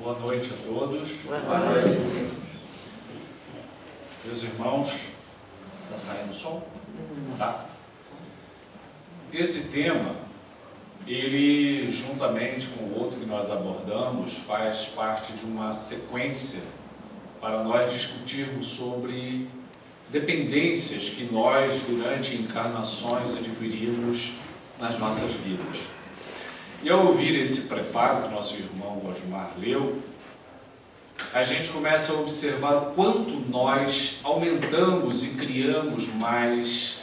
Boa noite a todos. Boa noite. Meus irmãos, está saindo o som? Tá. Esse tema, ele, juntamente com o outro que nós abordamos, faz parte de uma sequência para nós discutirmos sobre dependências que nós, durante encarnações, adquirimos nas nossas vidas. E ao ouvir esse preparo que nosso irmão Osmar leu, a gente começa a observar o quanto nós aumentamos e criamos mais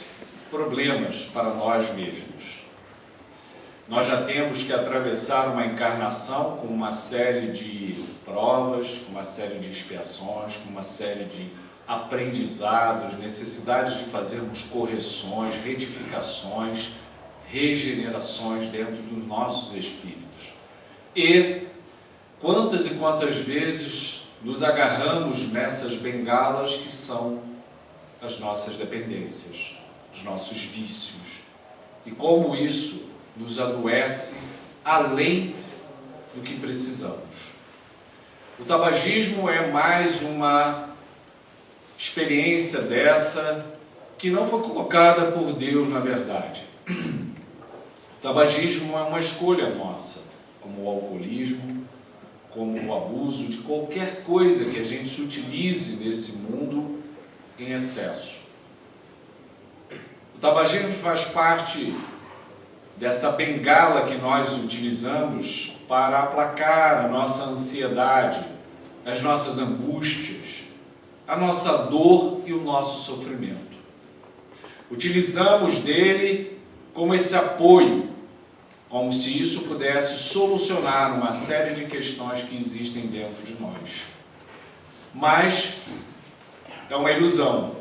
problemas para nós mesmos. Nós já temos que atravessar uma encarnação com uma série de provas, com uma série de expiações, com uma série de aprendizados, necessidades de fazermos correções, retificações, regenerações dentro dos nossos espíritos. E quantas e quantas vezes nos agarramos nessas bengalas que são as nossas dependências, os nossos vícios, e como isso nos adoece além do que precisamos. O tabagismo é mais uma experiência dessa que não foi colocada por Deus, na verdade. O tabagismo é uma escolha nossa, como o alcoolismo, como o abuso de qualquer coisa que a gente se utilize nesse mundo em excesso. O tabagismo faz parte dessa bengala que nós utilizamos para aplacar a nossa ansiedade, as nossas angústias, a nossa dor e o nosso sofrimento. Utilizamos dele como esse apoio, como se isso pudesse solucionar uma série de questões que existem dentro de nós. Mas é uma ilusão.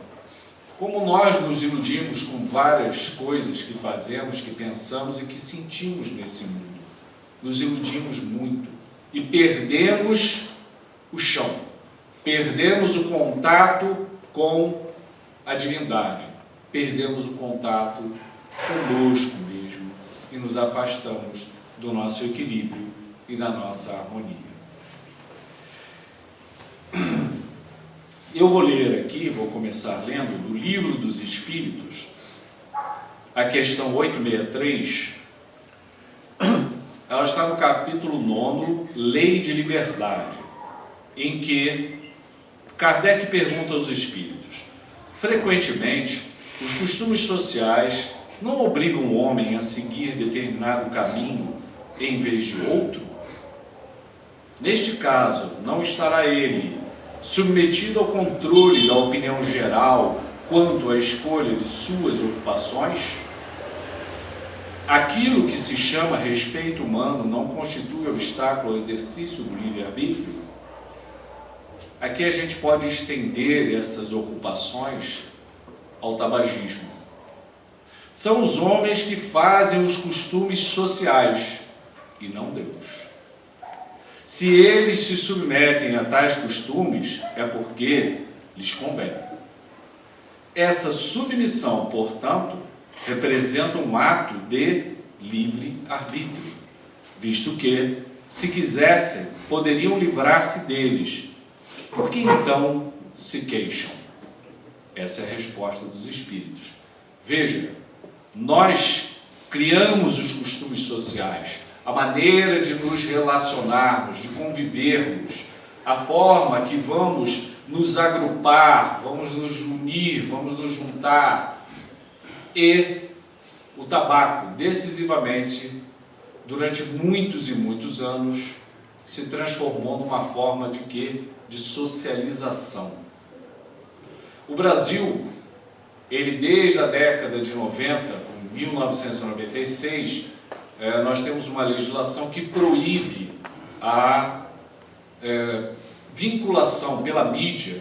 Como nós nos iludimos com várias coisas que fazemos, que pensamos e que sentimos nesse mundo. Nos iludimos muito e perdemos o chão. Perdemos o contato com a divindade. Perdemos o contato conosco mesmo e nos afastamos do nosso equilíbrio e da nossa harmonia. Eu vou ler aqui, vou começar lendo do Livro dos Espíritos, a questão 863, ela está no capítulo 9, Lei de Liberdade, em que Kardec pergunta aos espíritos: frequentemente, os costumes sociais não obrigam o homem a seguir determinado caminho em vez de outro? Neste caso, não estará ele submetido ao controle da opinião geral quanto à escolha de suas ocupações? Aquilo que se chama respeito humano não constitui obstáculo ao exercício do livre-arbítrio? Aqui a gente pode estender essas ocupações ao tabagismo. São os homens que fazem os costumes sociais e não Deus. Se eles se submetem a tais costumes, é porque lhes convém. Essa submissão, portanto, representa um ato de livre-arbítrio, visto que, se quisessem, poderiam livrar-se deles. Por que então se queixam? Essa é a resposta dos espíritos. Veja, nós criamos os costumes sociais, a maneira de nos relacionarmos, de convivermos, a forma que vamos nos agrupar, vamos nos unir, vamos nos juntar. E o tabaco, decisivamente, durante muitos e muitos anos, se transformou numa forma de quê? De socialização. O Brasil, ele desde a década de 90, 1996, nós temos uma legislação que proíbe a vinculação pela mídia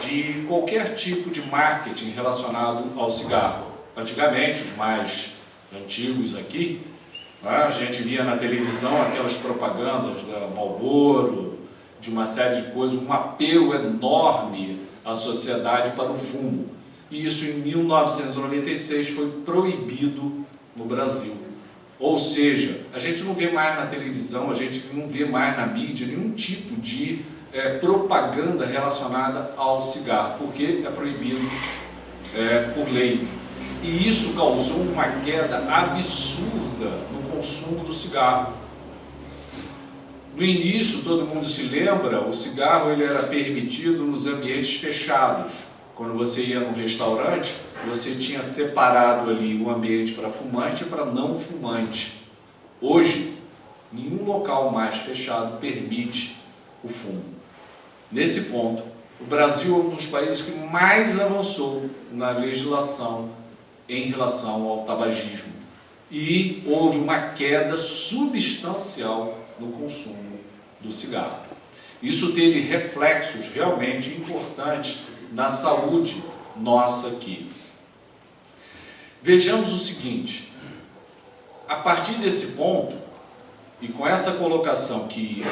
de qualquer tipo de marketing relacionado ao cigarro. Antigamente, os mais antigos aqui, a gente via na televisão aquelas propagandas da Marlboro, de uma série de coisas, um apelo enorme à sociedade para o fumo. E isso em 1996 foi proibido no Brasil. Ou seja, a gente não vê mais na televisão, a gente não vê mais na mídia nenhum tipo de propaganda relacionada ao cigarro, porque é proibido por lei. E isso causou uma queda absurda no consumo do cigarro. No início, todo mundo se lembra, o cigarro ele era permitido nos ambientes fechados. Quando você ia num restaurante, você tinha separado ali o ambiente para fumante e para não fumante. Hoje, nenhum local mais fechado permite o fumo. Nesse ponto, o Brasil é um dos países que mais avançou na legislação em relação ao tabagismo. E houve uma queda substancial no consumo do cigarro. Isso teve reflexos realmente importantes na saúde nossa aqui. Vejamos o seguinte, a partir desse ponto, e com essa colocação que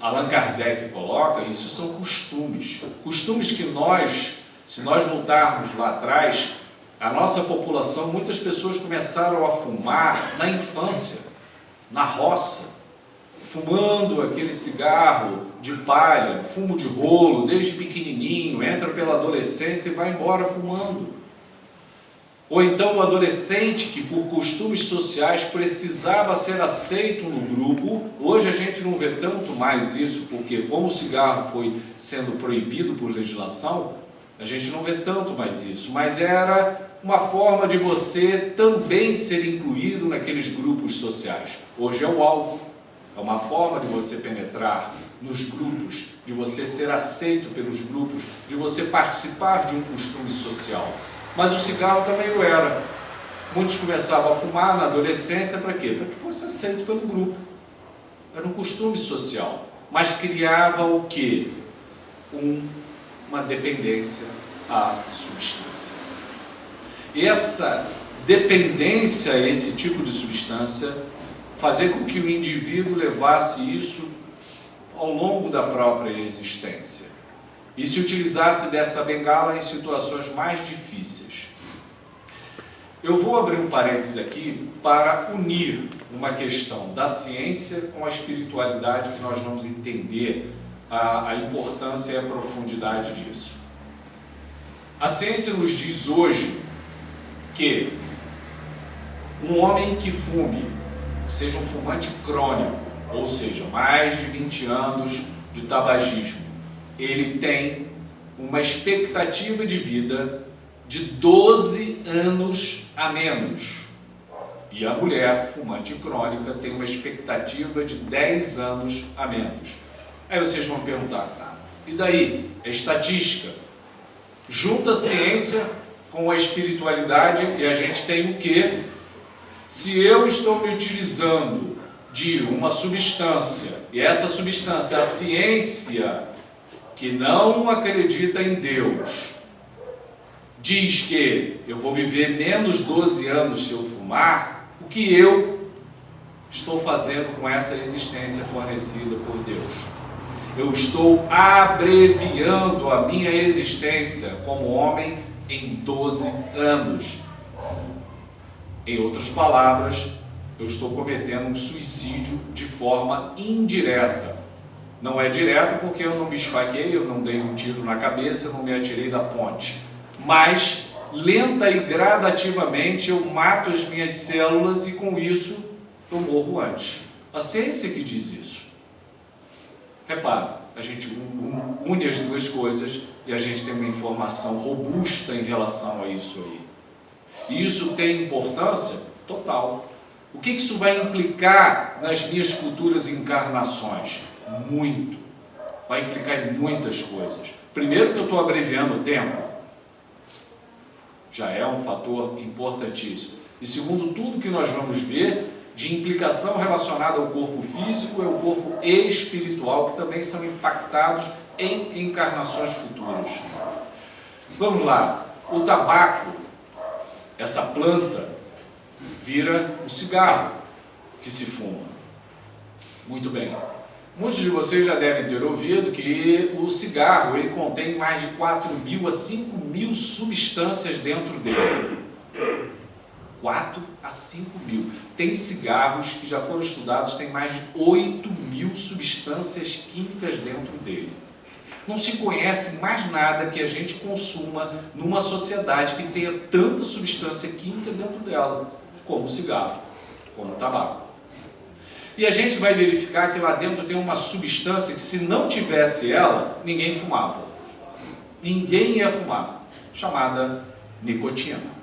Allan Kardec coloca, isso são costumes. Costumes que nós, se nós voltarmos lá atrás, a nossa população, muitas pessoas começaram a fumar na infância, na roça, fumando aquele cigarro de palha, fumo de rolo, desde pequenininho, entra pela adolescência e vai embora fumando. Ou então o adolescente que por costumes sociais precisava ser aceito no grupo, hoje a gente não vê tanto mais isso, porque como o cigarro foi sendo proibido por legislação, a gente não vê tanto mais isso, mas era uma forma de você também ser incluído naqueles grupos sociais. Hoje é o álcool, é uma forma de você penetrar nos grupos, de você ser aceito pelos grupos, de você participar de um costume social. Mas o cigarro também o era. Muitos começavam a fumar na adolescência para quê? Para que fosse aceito pelo grupo. Era um costume social. Mas criava o quê? Uma dependência à substância. E essa dependência a esse tipo de substância fazia com que o indivíduo levasse isso ao longo da própria existência e se utilizasse dessa bengala em situações mais difíceis. Eu vou abrir um parênteses aqui para unir uma questão da ciência com a espiritualidade, que nós vamos entender a importância e a profundidade disso. A ciência nos diz hoje que um homem que fume, seja um fumante crônico, ou seja, mais de 20 anos de tabagismo, ele tem uma expectativa de vida de 12 anos a menos. E a mulher fumante crônica tem uma expectativa de 10 anos a menos. Aí vocês vão perguntar, tá, e daí? É estatística. Junta a ciência com a espiritualidade e a gente tem o quê? Se eu estou me utilizando de uma substância, e essa substância, a ciência que não acredita em Deus, diz que eu vou viver menos 12 anos se eu fumar, o que eu estou fazendo com essa existência fornecida por Deus? Eu estou abreviando a minha existência como homem em 12 anos. Em outras palavras, eu estou cometendo um suicídio de forma indireta. Não é direto porque eu não me esfaqueei, eu não dei um tiro na cabeça, eu não me atirei da ponte. Mas, lenta e gradativamente, eu mato as minhas células e com isso eu morro antes. A ciência que diz isso. Repara, a gente une as duas coisas e a gente tem uma informação robusta em relação a isso aí. E isso tem importância total. O que isso vai implicar nas minhas futuras encarnações? Muito. Vai implicar em muitas coisas. Primeiro que eu estou abreviando o tempo. Já é um fator importantíssimo. E segundo, tudo que nós vamos ver de implicação relacionada ao corpo físico e ao corpo espiritual, que também são impactados em encarnações futuras. Vamos lá. O tabaco, essa planta, vira um cigarro que se fuma. Muito bem. Muitos de vocês já devem ter ouvido que o cigarro ele contém mais de 4.000 a 5.000 substâncias dentro dele. 4 a 5 mil. Tem cigarros que já foram estudados, tem mais de 8 mil substâncias químicas dentro dele. Não se conhece mais nada que a gente consuma numa sociedade que tenha tanta substância química dentro dela, como o cigarro, como o tabaco. E a gente vai verificar que lá dentro tem uma substância que, se não tivesse ela, ninguém fumava. Ninguém ia fumar, chamada nicotina.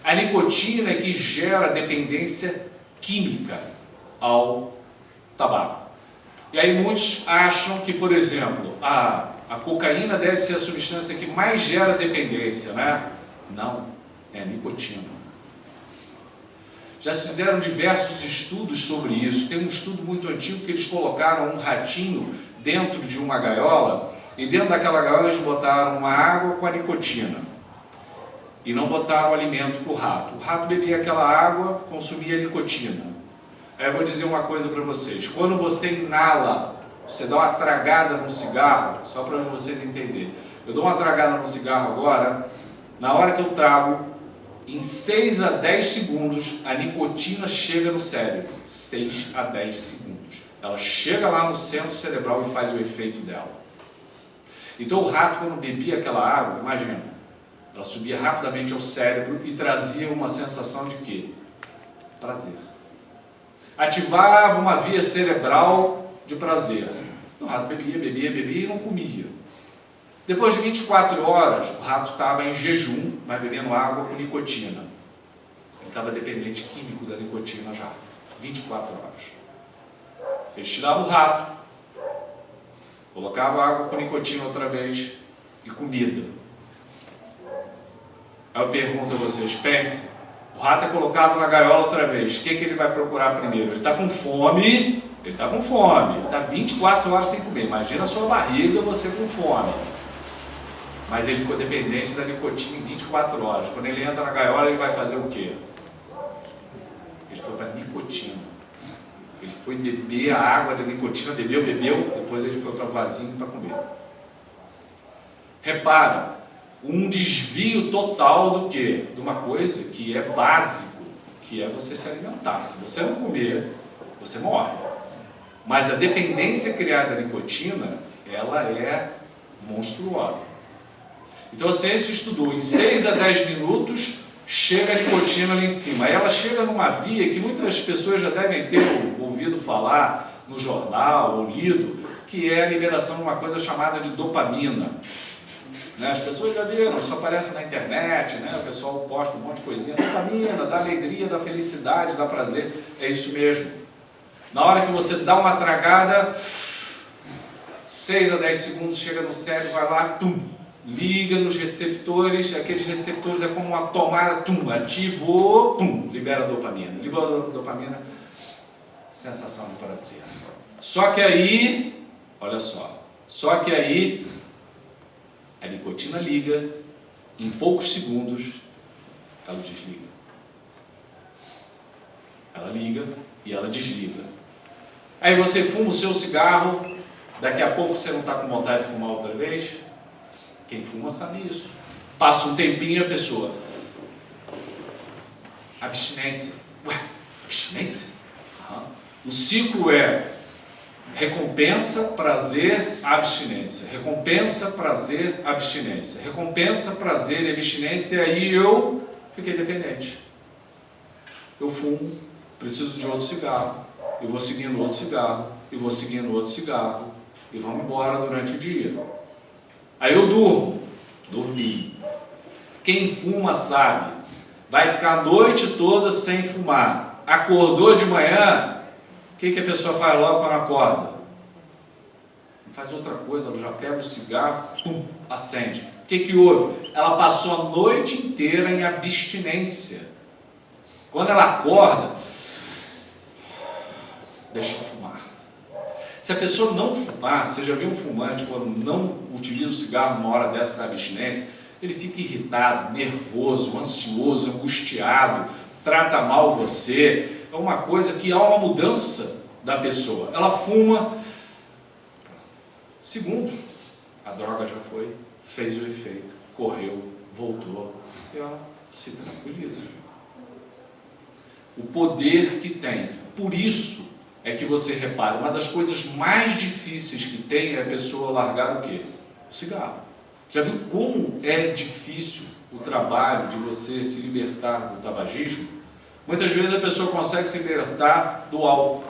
A nicotina é que gera dependência química ao tabaco. E aí muitos acham que, por exemplo, a cocaína deve ser a substância que mais gera dependência, né? Não, é a nicotina. Já se fizeram diversos estudos sobre isso. Tem um estudo muito antigo que eles colocaram um ratinho dentro de uma gaiola, e dentro daquela gaiola eles botaram uma água com a nicotina. E não botaram alimento para o rato. O rato bebia aquela água, consumia nicotina. Aí eu vou dizer uma coisa para vocês. Quando você inala, você dá uma tragada no cigarro, só para vocês entenderem. Eu dou uma tragada no cigarro agora, na hora que eu trago, em 6 a 10 segundos, a nicotina chega no cérebro. 6 a 10 segundos. Ela chega lá no centro cerebral e faz o efeito dela. Então o rato, quando bebia aquela água, imagina, ela subia rapidamente ao cérebro e trazia uma sensação de quê? Prazer. Ativava uma via cerebral de prazer. O rato bebia e não comia. Depois de 24 horas, o rato estava em jejum, mas bebendo água com nicotina. Ele estava dependente químico da nicotina já. 24 horas. Eles tiravam o rato, colocavam água com nicotina outra vez e comida. Aí eu pergunto a vocês, pensem, o rato é colocado na gaiola outra vez, o que ele vai procurar primeiro? Ele está com fome, ele está 24 horas sem comer. Imagina a sua barriga, você com fome. Mas ele ficou dependente da nicotina em 24 horas. Quando ele entra na gaiola, ele vai fazer o quê? Ele foi para a nicotina. Ele foi beber a água da nicotina, bebeu, depois ele foi para o vasinho para comer. Repara, um desvio total do quê? De uma coisa que é básico, que é você se alimentar. Se você não comer, você morre. Mas a dependência criada da nicotina, ela é monstruosa. Então a ciência estudou, em 6 a 10 minutos, chega a nicotina ali em cima. Aí ela chega numa via que muitas pessoas já devem ter ouvido falar no jornal ou lido, que é a liberação de uma coisa chamada de dopamina. Né? As pessoas já viram, isso aparece na internet, né? O pessoal posta um monte de coisinha. Dopamina, da alegria, da felicidade, da prazer. É isso mesmo. Na hora que você dá uma tragada, 6 a 10 segundos, chega no cérebro, vai lá, liga nos receptores, aqueles receptores é como uma tomada, ativou, libera a dopamina. Libera a dopamina, sensação de prazer. Só que aí, olha só, a nicotina liga, em poucos segundos, ela desliga. Ela liga e ela desliga. Aí você fuma o seu cigarro, daqui a pouco você não está com vontade de fumar outra vez. Quem fuma sabe isso. Passa um tempinho a pessoa. Abstinência. Ué, abstinência? O ciclo é recompensa, prazer, abstinência. Recompensa, prazer, abstinência. Recompensa, prazer e abstinência. E aí eu fiquei dependente. Eu fumo, preciso de outro cigarro. Eu vou seguindo outro cigarro. E vou seguindo outro cigarro. E vamos embora durante o dia. Aí eu dormi. Quem fuma sabe, vai ficar a noite toda sem fumar. Acordou de manhã, o que a pessoa faz logo quando acorda? Não faz outra coisa, ela já pega o cigarro, acende. O que houve? Ela passou a noite inteira em abstinência. Quando ela acorda, deixa eu fumar. Se a pessoa não fumar, você já viu um fumante quando não utiliza o cigarro numa hora dessa da abstinência, ele fica irritado, nervoso, ansioso, angustiado, trata mal você. É uma coisa que há uma mudança da pessoa. Ela fuma, segundos, a droga já foi, fez o efeito, correu, voltou, e ela se tranquiliza. o poder que tem. Por isso é que você repara, uma das coisas mais difíceis que tem é a pessoa largar o quê? O cigarro. Já viu como é difícil o trabalho de você se libertar do tabagismo? Muitas vezes a pessoa consegue se libertar do álcool,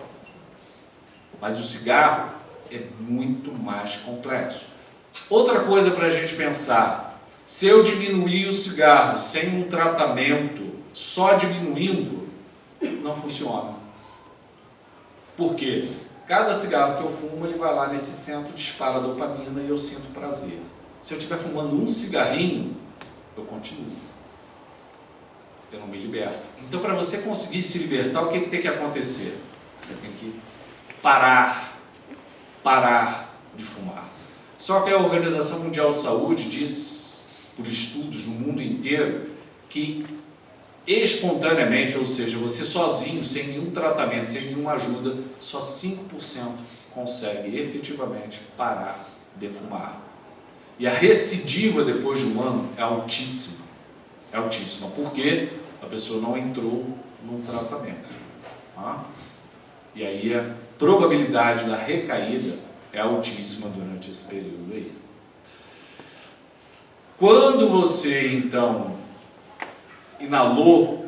mas o cigarro é muito mais complexo. Outra coisa para a gente pensar, se eu diminuir o cigarro sem um tratamento, só diminuindo, não funciona. Por quê? Cada cigarro que eu fumo, ele vai lá nesse centro, dispara a dopamina e eu sinto prazer. Se eu estiver fumando um cigarrinho, eu continuo. Eu não me liberto. Então, para você conseguir se libertar, o que tem que acontecer? Você tem que parar de fumar. Só que a Organização Mundial de Saúde diz, por estudos no mundo inteiro, que espontaneamente, ou seja, você sozinho, sem nenhum tratamento, sem nenhuma ajuda, só 5% consegue efetivamente parar de fumar. E a recidiva depois de um ano é altíssima. É altíssima. Por quê? A pessoa não entrou num tratamento. Tá? E aí a probabilidade da recaída é altíssima durante esse período aí. Quando você, então, inalou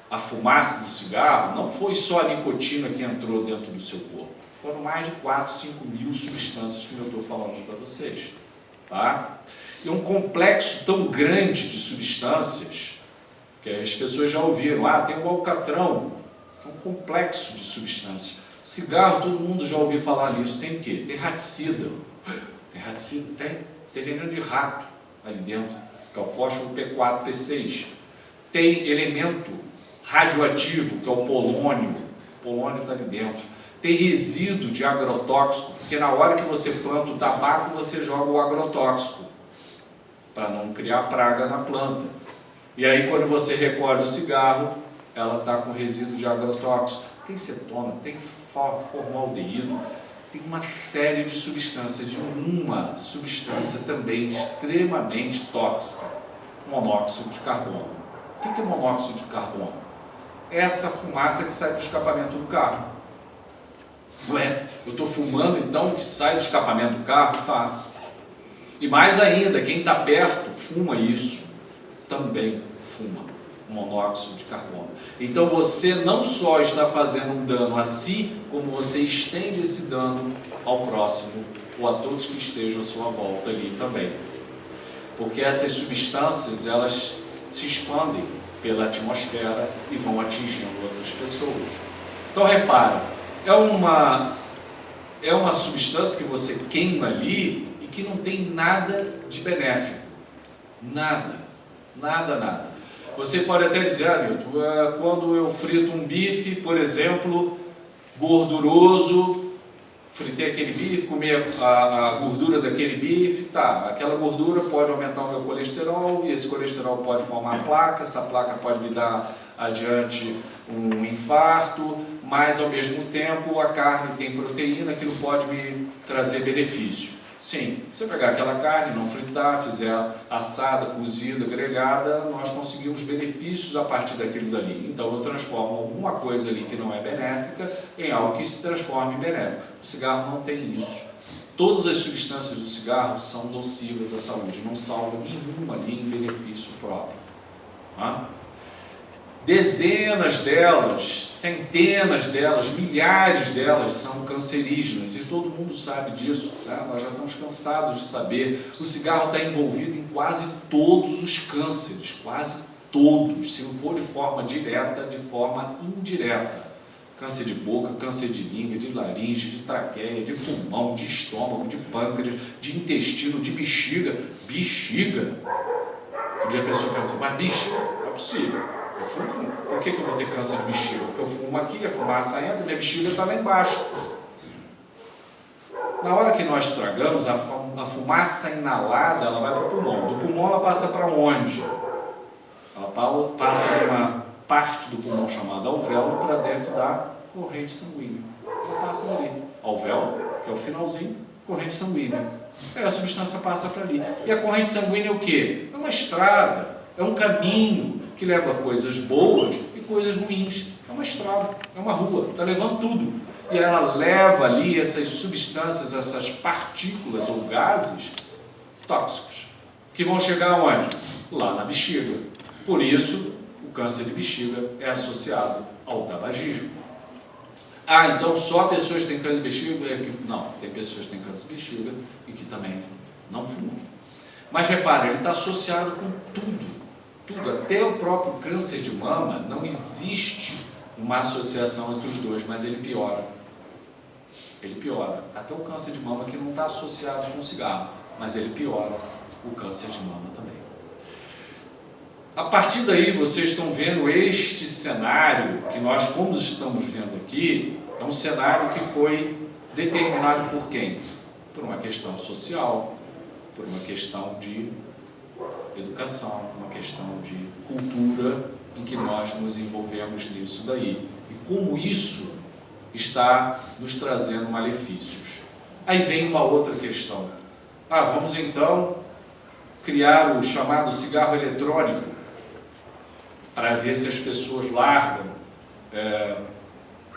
a fumaça do cigarro, não foi só a nicotina que entrou dentro do seu corpo. Foram mais de 4, 5 mil substâncias que eu estou falando para vocês. Tá? E um complexo tão grande de substâncias, que as pessoas já ouviram, tem o alcatrão, que é um complexo de substâncias. Cigarro, todo mundo já ouviu falar nisso. Tem o quê? Tem raticida. Tem raticida? Tem veneno de rato ali dentro, que é o fósforo P4, P6. Tem elemento radioativo, que é o polônio. O polônio está ali dentro. Tem resíduo de agrotóxico, porque na hora que você planta o tabaco, você joga o agrotóxico, para não criar praga na planta. E aí, quando você recolhe o cigarro, ela está com resíduo de agrotóxico. Tem cetona, tem formaldeído, tem uma série de substâncias, de uma substância também extremamente tóxica, monóxido de carbono. O que é monóxido de carbono? É essa fumaça que sai do escapamento do carro. Ué, eu estou fumando então que sai do escapamento do carro? Tá. E mais ainda, quem está perto fuma isso, também fuma monóxido de carbono. Então você não só está fazendo um dano a si, como você estende esse dano ao próximo, ou a todos que estejam à sua volta ali também. Porque essas substâncias, elas se expandem pela atmosfera e vão atingindo outras pessoas. Então repara, é uma substância que você queima ali e que não tem nada de benéfico. Nada. Você pode até dizer, Milton, quando eu frito um bife, por exemplo, gorduroso, fritei aquele bife, comi a gordura daquele bife, tá, aquela gordura pode aumentar o meu colesterol, e esse colesterol pode formar placa, essa placa pode me dar adiante um infarto, mas ao mesmo tempo a carne tem proteína, aquilo pode me trazer benefício. Sim, se eu pegar aquela carne, não fritar, fizer assada, cozida, grelhada, nós conseguimos benefícios a partir daquilo dali. Então eu transformo alguma coisa ali que não é benéfica em algo que se transforme em benéfico. O cigarro não tem isso. Todas as substâncias do cigarro são nocivas à saúde, não salva nenhuma ali em benefício próprio. Tá? Dezenas delas, centenas delas, milhares delas são cancerígenas e todo mundo sabe disso, tá? Nós já estamos cansados de saber. O cigarro está envolvido em quase todos os cânceres, quase todos, se não for de forma direta, de forma indireta. Câncer de boca, câncer de língua, de laringe, de traqueia, de pulmão, de estômago, de pâncreas, de intestino, de bexiga. Bexiga? Um dia a pessoa pergunta, mas bexiga? Não é possível. Eu fumo. Por que eu vou ter câncer de bexiga? Porque eu fumo aqui, a fumaça entra, minha bexiga está lá embaixo. Na hora que nós tragamos, a fumaça inalada, ela vai para o pulmão. Do pulmão ela passa para onde? Ela passa de uma parte do pulmão chamada alvéolo para dentro da corrente sanguínea. Ela passa ali. Alvéolo, que é o finalzinho, corrente sanguínea. Aí a substância passa para ali. E a corrente sanguínea é o quê? É uma estrada, é um caminho que leva coisas boas e coisas ruins. É uma estrada, é uma rua, está levando tudo. E ela leva ali essas substâncias, essas partículas ou gases tóxicos, que vão chegar aonde? Lá na bexiga. Por isso, o câncer de bexiga é associado ao tabagismo. Ah, então só pessoas que têm câncer de bexiga? Não, tem pessoas que têm câncer de bexiga e que também não fumam. Mas repara, ele está associado com tudo, tudo, até o próprio câncer de mama, não existe uma associação entre os dois, mas ele piora. Ele piora. Até o câncer de mama que não está associado com o cigarro, mas ele piora o câncer de mama também. A partir daí, vocês estão vendo este cenário que nós, como estamos vendo aqui, é um cenário que foi determinado por quem? Por uma questão social, por uma questão de educação, uma questão de cultura em que nós nos envolvemos nisso daí. E como isso está nos trazendo malefícios. Aí vem uma outra questão. Vamos então criar o chamado cigarro eletrônico para ver se as pessoas largam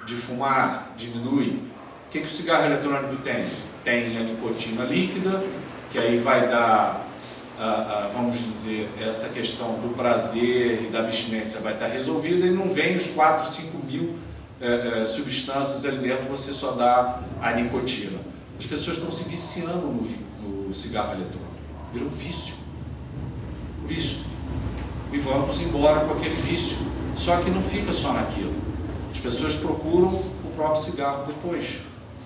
de fumar, diminui. O que o cigarro eletrônico tem? Tem a nicotina líquida, que aí vai dar, vamos dizer, essa questão do prazer e da abstinência vai estar resolvida, e não vem os 4, 5 mil substâncias ali dentro, você só dá a nicotina. As pessoas estão se viciando no cigarro eletrônico, virou vício. E vamos embora com aquele vício. Só que não fica só naquilo. As pessoas procuram o próprio cigarro depois.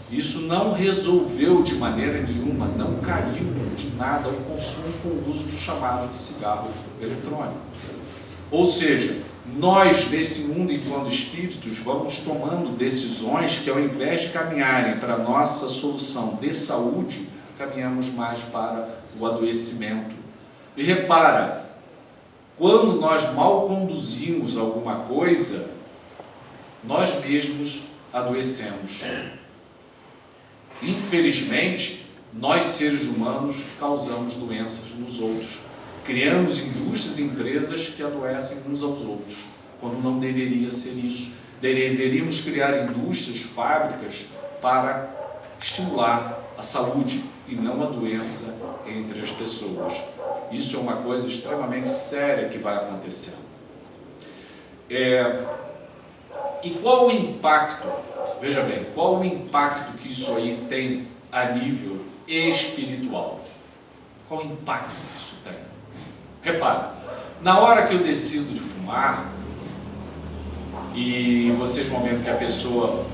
Isso não resolveu de maneira nenhuma, não caiu de nada o consumo com o uso do chamado de cigarro eletrônico. Ou seja, nós nesse mundo enquanto espíritos vamos tomando decisões que, ao invés de caminharem para a nossa solução de saúde, caminhamos mais para o adoecimento. E repara, quando nós mal conduzimos alguma coisa, nós mesmos adoecemos. Infelizmente, nós seres humanos causamos doenças nos outros. Criamos indústrias e empresas que adoecem uns aos outros, quando não deveria ser isso. Deveríamos criar indústrias, fábricas, para estimular a saúde e não a doença entre as pessoas. Isso é uma coisa extremamente séria que vai acontecendo. E qual o impacto, veja bem, qual o impacto que isso aí tem a nível espiritual? Qual o impacto que isso tem? Repara, na hora que eu decido de fumar, e vocês vão vendo que a pessoa,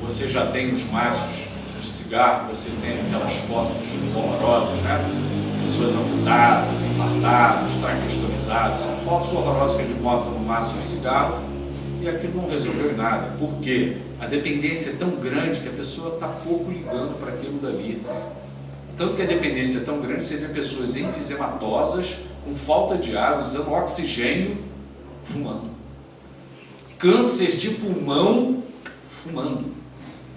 você já tem os maços de cigarro, você tem aquelas fotos horrorosas, né? Pessoas amputadas, infartadas, traqueostomizadas, são fotos horrorosas que a gente bota no maço de cigarro, e aquilo não resolveu em nada. Por quê? A dependência é tão grande que a pessoa está pouco ligando para aquilo dali. Tanto que a dependência é tão grande que você vê pessoas enfisematosas, com falta de ar, usando oxigênio, fumando. Câncer de pulmão, fumando.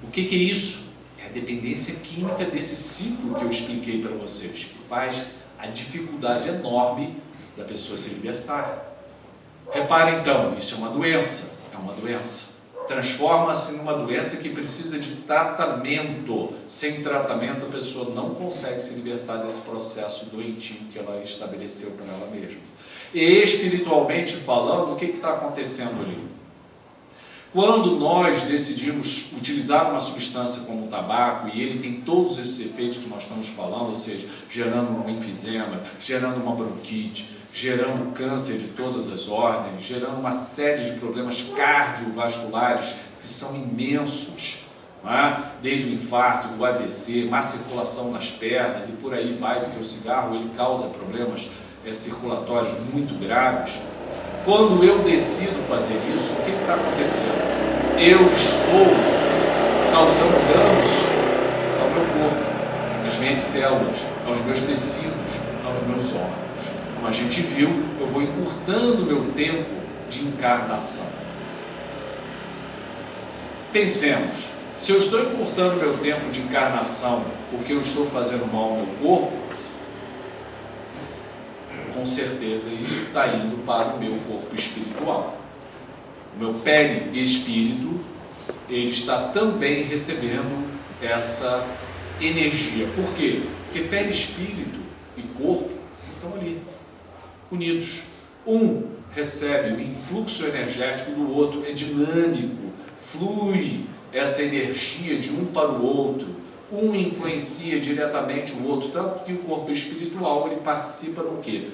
O que é isso? É a dependência química desse ciclo que eu expliquei para vocês, que faz a dificuldade enorme da pessoa se libertar. Repare então, isso é uma doença. Transforma-se numa doença que precisa de tratamento. Sem tratamento, a pessoa não consegue se libertar desse processo doentio que ela estabeleceu para ela mesma. E espiritualmente falando, o que está acontecendo ali? Quando nós decidimos utilizar uma substância como o tabaco, e ele tem todos esses efeitos que nós estamos falando, ou seja, gerando um enfisema, gerando uma bronquite, gerando câncer de todas as ordens, gerando uma série de problemas cardiovasculares que são imensos, não é? Desde o infarto, o AVC, má circulação nas pernas e por aí vai, porque o cigarro ele causa problemas circulatórios muito graves. Quando eu decido fazer isso, o que está acontecendo? Eu estou causando danos ao meu corpo, às minhas células, aos meus tecidos, aos meus órgãos. Como a gente viu, eu vou encurtando o meu tempo de encarnação. Pensemos, se eu estou encurtando o meu tempo de encarnação porque eu estou fazendo mal ao meu corpo, com certeza isso está indo para o meu corpo espiritual. o meu perispírito, ele está também recebendo essa energia. Por quê? Porque perispírito e corpo estão ali, unidos. Um recebe o influxo energético do outro, é dinâmico, flui essa energia de um para o outro, um influencia diretamente o outro, tanto que o corpo espiritual ele participa no quê?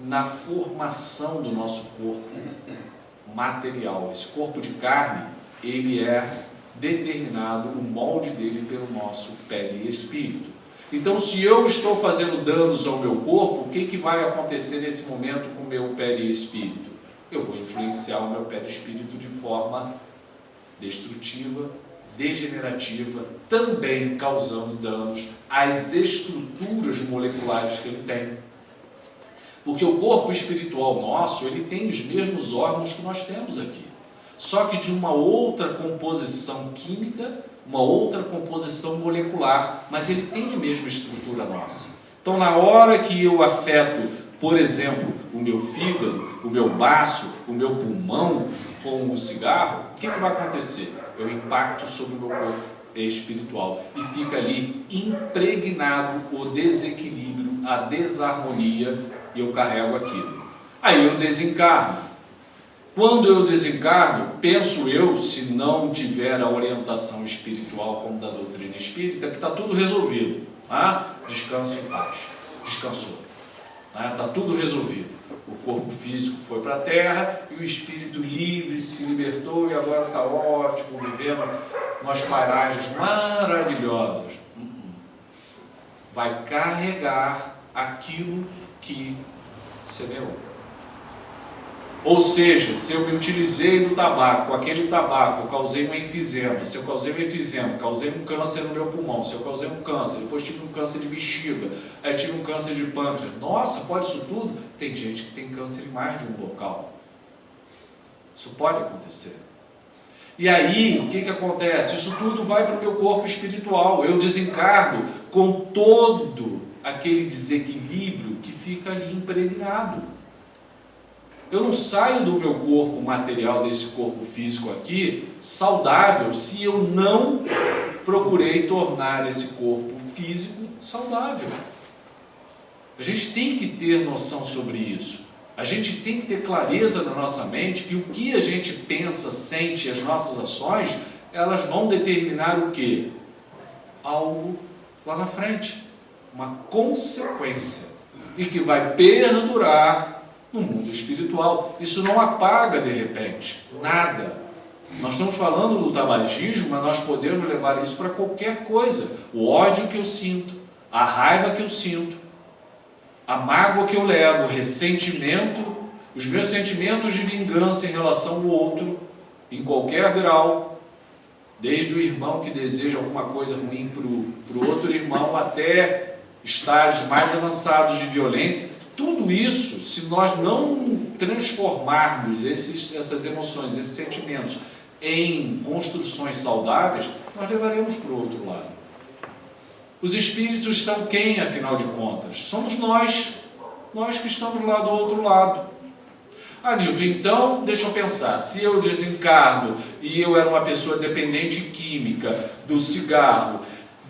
Na formação do nosso corpo material. Esse corpo de carne, ele é determinado, o molde dele pelo nosso perispírito. Então, se eu estou fazendo danos ao meu corpo, o que vai acontecer nesse momento com o meu perispírito? Eu vou influenciar o meu perispírito de forma destrutiva, degenerativa, também causando danos às estruturas moleculares que ele tem. Porque o corpo espiritual nosso, ele tem os mesmos órgãos que nós temos aqui, só que de uma outra composição química, uma outra composição molecular, mas ele tem a mesma estrutura nossa. Então, na hora que eu afeto, por exemplo, o meu fígado, o meu baço, o meu pulmão com o cigarro, o que vai acontecer? Eu impacto sobre o meu corpo espiritual e fica ali impregnado o desequilíbrio, a desarmonia, e eu carrego aquilo. Aí eu desencarno. Quando eu desencarno, penso eu, se não tiver a orientação espiritual como da doutrina espírita, que está tudo resolvido. Descanso em paz. Descansou. Está tudo resolvido. O corpo físico foi para a terra e o espírito livre se libertou e agora está ótimo, vivendo umas paragens maravilhosas. Vai carregar aquilo que semeou. Ou seja, se eu me utilizei do tabaco, aquele tabaco, eu causei um enfisema. Se eu causei um enfisema, causei um câncer no meu pulmão. Se eu causei um câncer, depois tive um câncer de bexiga, aí tive um câncer de pâncreas. Nossa, pode isso tudo? Tem gente que tem câncer em mais de um local. Isso pode acontecer. E aí, o que acontece? Isso tudo vai para o meu corpo espiritual. Eu desencarno com todo aquele desequilíbrio que fica ali impregnado. Eu não saio do meu corpo material, desse corpo físico aqui, saudável, se eu não procurei tornar esse corpo físico saudável. A gente tem que ter noção sobre isso. A gente tem que ter clareza na nossa mente que o que a gente pensa, sente, as nossas ações, elas vão determinar o quê? Algo lá na frente. Uma consequência. E que vai perdurar no mundo espiritual. Isso não apaga de repente, nada. Nós estamos falando do tabagismo, mas nós podemos levar isso para qualquer coisa. O ódio que eu sinto, a raiva que eu sinto, a mágoa que eu levo, o ressentimento, os meus sentimentos de vingança em relação ao outro, em qualquer grau, desde o irmão que deseja alguma coisa ruim para o outro irmão, até estágios mais avançados de violência. Tudo isso, se nós não transformarmos essas emoções, esses sentimentos em construções saudáveis, nós levaremos para o outro lado. Os espíritos são quem, afinal de contas? Somos nós que estamos lá do outro lado. Nilton, então, deixa eu pensar, se eu desencarno e eu era uma pessoa dependente química do cigarro,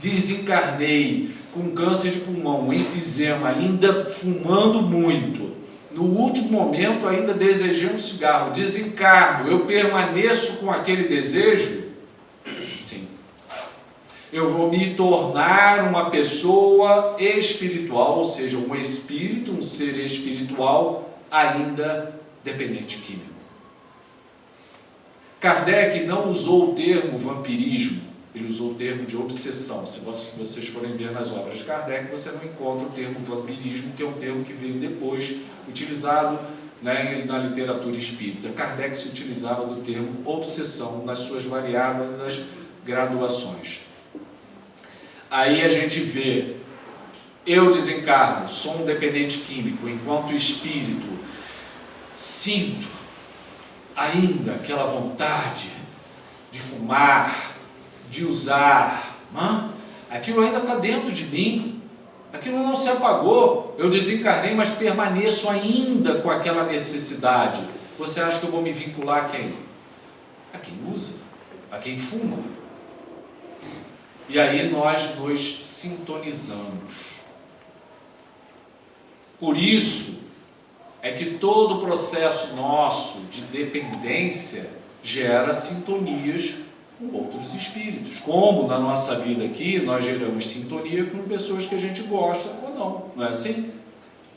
desencarnei com câncer de pulmão, enfisema, ainda fumando muito, no último momento ainda desejei um cigarro, desencarno, eu permaneço com aquele desejo? Sim. Eu vou me tornar uma pessoa espiritual, ou seja, um espírito, um ser espiritual, ainda dependente químico. Kardec não usou o termo vampirismo, ele usou o termo de obsessão. Se vocês forem ver nas obras de Kardec, você não encontra o termo vampirismo, que é um termo que veio depois, utilizado na literatura espírita. Kardec se utilizava do termo obsessão nas suas variadas graduações. Aí a gente vê, eu desencarno, sou um dependente químico, enquanto espírito, sinto ainda aquela vontade de fumar, de usar, aquilo ainda está dentro de mim, aquilo não se apagou, eu desencarnei, mas permaneço ainda com aquela necessidade. Você acha que eu vou me vincular a quem? a quem usa, a quem fuma. E aí nós nos sintonizamos. Por isso é que todo o processo nosso de dependência gera sintonias com outros espíritos. Como na nossa vida aqui, nós geramos sintonia com pessoas que a gente gosta ou não. Não é assim?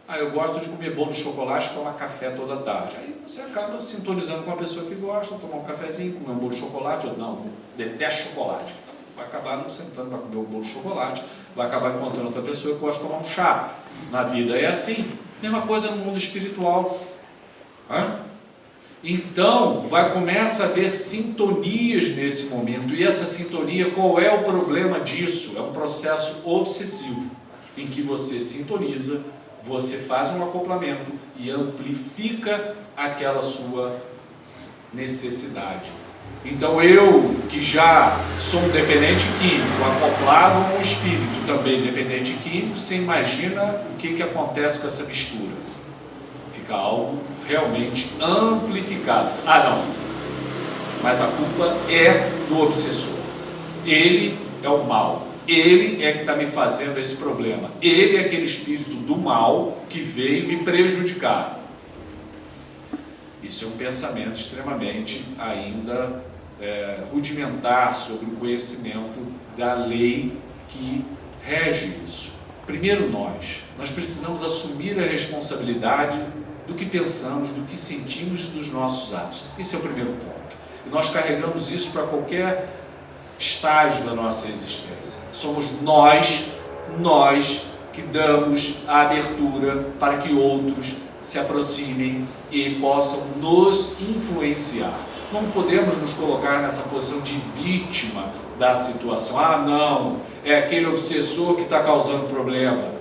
Eu gosto de comer bolo de chocolate e tomar café toda tarde. Aí você acaba sintonizando com uma pessoa que gosta, tomar um cafezinho, comer um bolo de chocolate, ou não, detesto chocolate. Então, vai acabar não sentando para comer um bolo de chocolate, vai acabar encontrando outra pessoa que gosta de tomar um chá. Na vida é assim. Mesma coisa no mundo espiritual. Então, começa a haver sintonias nesse momento. E essa sintonia, qual é o problema disso? É um processo obsessivo, em que você sintoniza, você faz um acoplamento e amplifica aquela sua necessidade. Então eu, que já sou um dependente químico, acoplado a um espírito também dependente químico, você imagina o que acontece com essa mistura? Fica algo realmente amplificado. Não, mas a culpa é do obsessor. Ele é o mal. Ele é que está me fazendo esse problema. Ele é aquele espírito do mal que veio me prejudicar. Isso é um pensamento extremamente ainda rudimentar sobre o conhecimento da lei que rege isso. Primeiro nós precisamos assumir a responsabilidade do que pensamos, do que sentimos e dos nossos atos. Esse é o primeiro ponto. E nós carregamos isso para qualquer estágio da nossa existência. Somos nós que damos a abertura para que outros se aproximem e possam nos influenciar. Não podemos nos colocar nessa posição de vítima da situação. Não, é aquele obsessor que está causando problema.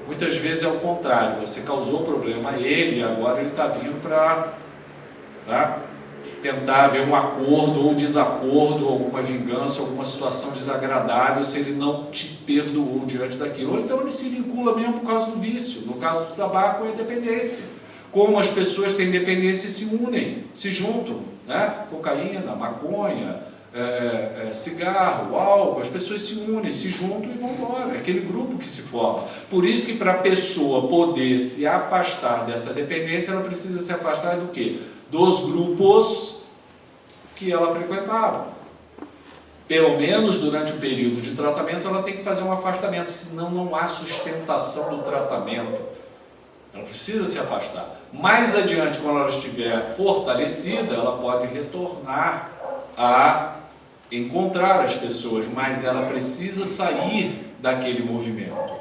Muitas vezes é o contrário, você causou problema a ele e agora ele está vindo para tentar ver um acordo ou desacordo, alguma vingança, alguma situação desagradável se ele não te perdoou diante daquilo. Ou então ele se vincula mesmo por causa do vício. No caso do tabaco é a dependência. Como as pessoas têm dependência e se unem, se juntam, cocaína, maconha, cigarro, álcool, as pessoas se unem, se juntam e vão embora. É aquele grupo que se forma. Por isso que para a pessoa poder se afastar dessa dependência, ela precisa se afastar do quê? Dos grupos que ela frequentava. Pelo menos durante o período de tratamento, ela tem que fazer um afastamento, senão não há sustentação do tratamento. Ela precisa se afastar. Mais adiante, quando ela estiver fortalecida, ela pode retornar a encontrar as pessoas, mas ela precisa sair daquele movimento.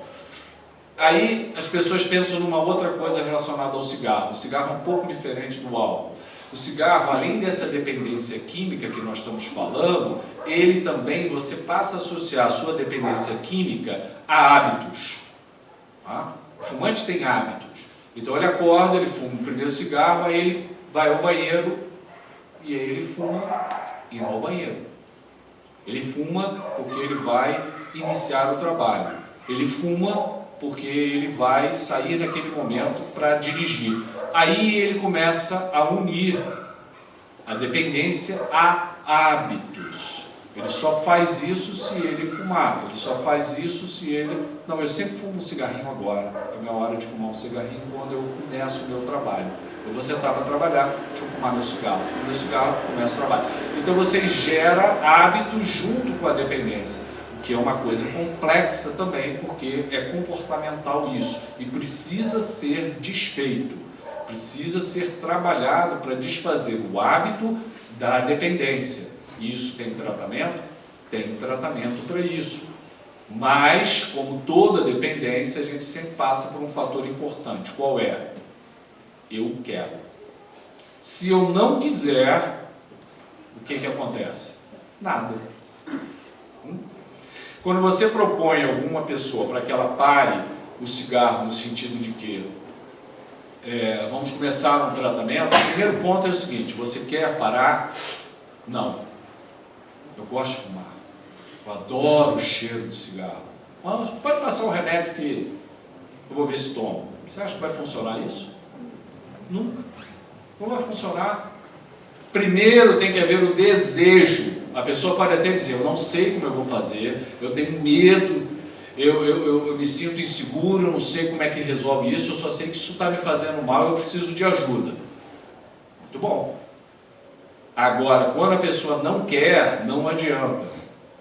Aí as pessoas pensam numa outra coisa relacionada ao cigarro. O cigarro é um pouco diferente do álcool. O cigarro, além dessa dependência química que nós estamos falando, ele também, você passa a associar a sua dependência química a hábitos. O fumante tem hábitos. Então ele acorda, ele fuma o primeiro cigarro, aí ele vai ao banheiro e aí ele fuma indo ao banheiro. Ele fuma porque ele vai iniciar o trabalho. Ele fuma porque ele vai sair naquele momento para dirigir. Aí ele começa a unir a dependência a hábitos. Ele só faz isso se ele fumar. Ele só faz isso se ele... Não, eu sempre fumo um cigarrinho agora. É minha hora de fumar um cigarrinho quando eu começo o meu trabalho. Eu vou sentar para trabalhar, deixa eu fumar meu cigarro. Fumo meu cigarro, começo o trabalho. Então você gera hábitos junto com a dependência, o que é uma coisa complexa também, porque é comportamental isso. E precisa ser desfeito. Precisa ser trabalhado para desfazer o hábito da dependência. Isso tem tratamento? Tem tratamento para isso. Mas, como toda dependência, a gente sempre passa por um fator importante. Qual é? Eu quero. Se eu não quiser, o que acontece? Nada. Quando você propõe a alguma pessoa para que ela pare o cigarro, no sentido de que vamos começar um tratamento, o primeiro ponto é o seguinte: você quer parar? Não. Eu gosto de fumar. Eu adoro o cheiro do cigarro. Mas pode passar um remédio que eu vou ver se tomo. Você acha que vai funcionar isso? Nunca. Não vai funcionar. Primeiro tem que haver o desejo. A pessoa pode até dizer, eu não sei como eu vou fazer, eu tenho medo, eu me sinto inseguro, eu não sei como é que resolve isso, eu só sei que isso está me fazendo mal, eu preciso de ajuda. Muito bom. Agora, quando a pessoa não quer, não adianta.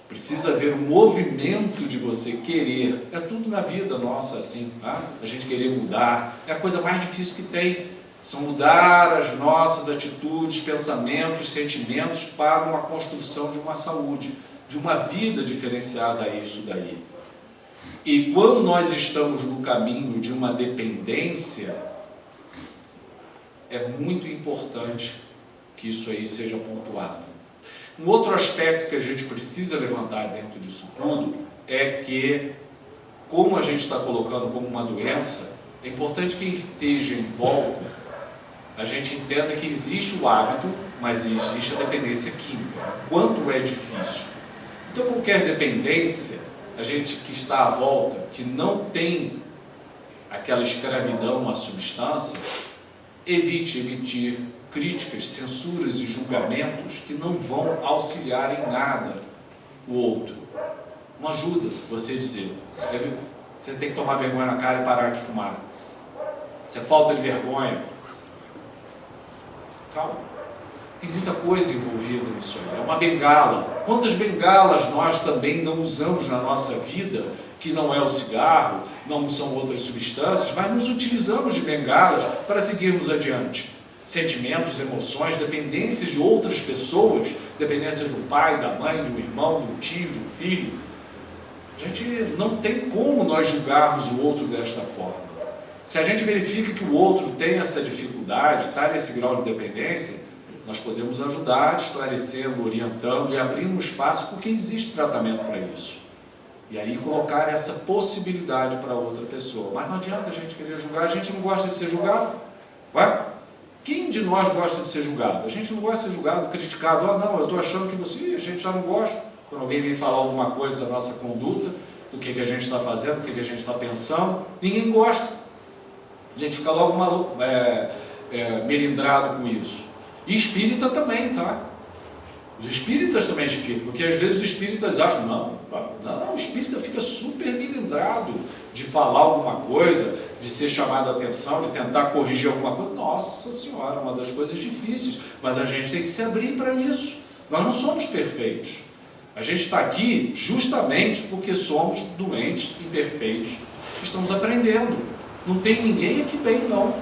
Precisa haver um movimento de você querer. É tudo na vida nossa assim, tá? A gente querer mudar. É a coisa mais difícil que tem. São mudar as nossas atitudes, pensamentos, sentimentos para uma construção de uma saúde, de uma vida diferenciada a isso daí. E quando nós estamos no caminho de uma dependência, é muito importante que isso aí seja pontuado. Um outro aspecto que a gente precisa levantar dentro disso tudo é que, como a gente está colocando como uma doença, é importante que esteja em volta, a gente entenda que existe o hábito, mas existe a dependência química. Quanto é difícil. Então, qualquer dependência, a gente que está à volta, que não tem aquela escravidão à substância, evite emitir críticas, censuras e julgamentos que não vão auxiliar em nada o outro. Não ajuda você dizer, você tem que tomar vergonha na cara e parar de fumar. Isso é falta de vergonha. Calma. Tem muita coisa envolvida nisso aí. É uma bengala. Quantas bengalas nós também não usamos na nossa vida, que não é o cigarro, não são outras substâncias, mas nos utilizamos de bengalas para seguirmos adiante. Sentimentos, emoções, dependências de outras pessoas, dependências do pai, da mãe, do irmão, do tio, do filho. A gente não tem como nós julgarmos o outro desta forma. Se a gente verifica que o outro tem essa dificuldade, está nesse grau de dependência, nós podemos ajudar, esclarecendo, orientando e abrindo um espaço, porque existe tratamento para isso. E aí colocar essa possibilidade para outra pessoa. Mas não adianta a gente querer julgar, a gente não gosta de ser julgado. Ué? Quem de nós gosta de ser julgado? A gente não gosta de ser julgado, criticado. Não, eu estou achando que você... A gente já não gosta. Quando alguém vem falar alguma coisa da nossa conduta, do que a gente está fazendo, do que a gente está pensando, ninguém gosta. A gente fica logo maluco, melindrado com isso. E espírita também, tá? Os espíritas também ficam, porque às vezes os espíritas acham, não, o espírita fica super melindrado de falar alguma coisa, de ser chamado a atenção, de tentar corrigir alguma coisa. Nossa Senhora, uma das coisas difíceis, mas a gente tem que se abrir para isso. Nós não somos perfeitos. A gente está aqui justamente porque somos doentes, imperfeitos, que estamos aprendendo. Não tem ninguém aqui bem, não.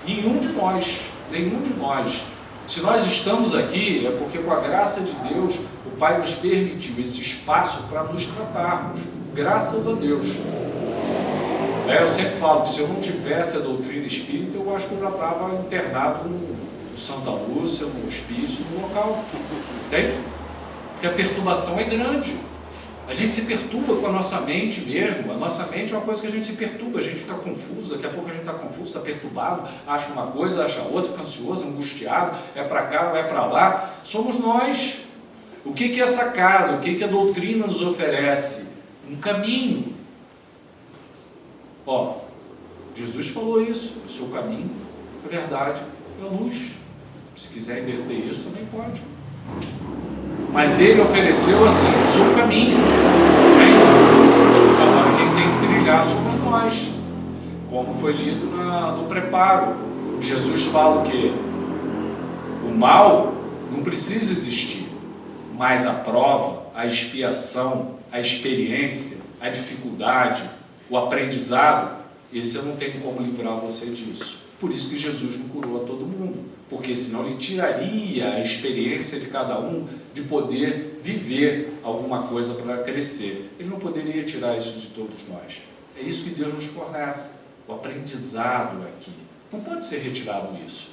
Nenhum de nós. Se nós estamos aqui, é porque com a graça de Deus, o Pai nos permitiu esse espaço para nos tratarmos. Graças a Deus. Eu sempre falo que se eu não tivesse a doutrina espírita, eu acho que eu já estava internado no Santa Lúcia, no hospício, no local. Entende? Porque a perturbação é grande. A gente se perturba com a nossa mente mesmo. A nossa mente é uma coisa que a gente se perturba, a gente fica confuso, daqui a pouco a gente está confuso, está perturbado, acha uma coisa, acha outra, fica ansioso, angustiado, é para cá, não é para lá. Somos nós. O que é essa casa? O que a doutrina nos oferece? Um caminho. Jesus falou isso, o seu caminho, a verdade e a luz. Se quiser inverter isso, também pode. Mas ele ofereceu assim o seu caminho. Agora quem tem que trilhar somos nós. Como foi lido no preparo. Jesus fala o quê? O mal não precisa existir, mas a prova, a expiação, a experiência, a dificuldade, o aprendizado, esse eu não tenho como livrar você disso. Por isso que Jesus não curou a todo mundo, porque senão ele tiraria a experiência de cada um de poder viver alguma coisa para crescer. Ele não poderia tirar isso de todos nós. É isso que Deus nos fornece, o aprendizado aqui. Não pode ser retirado isso.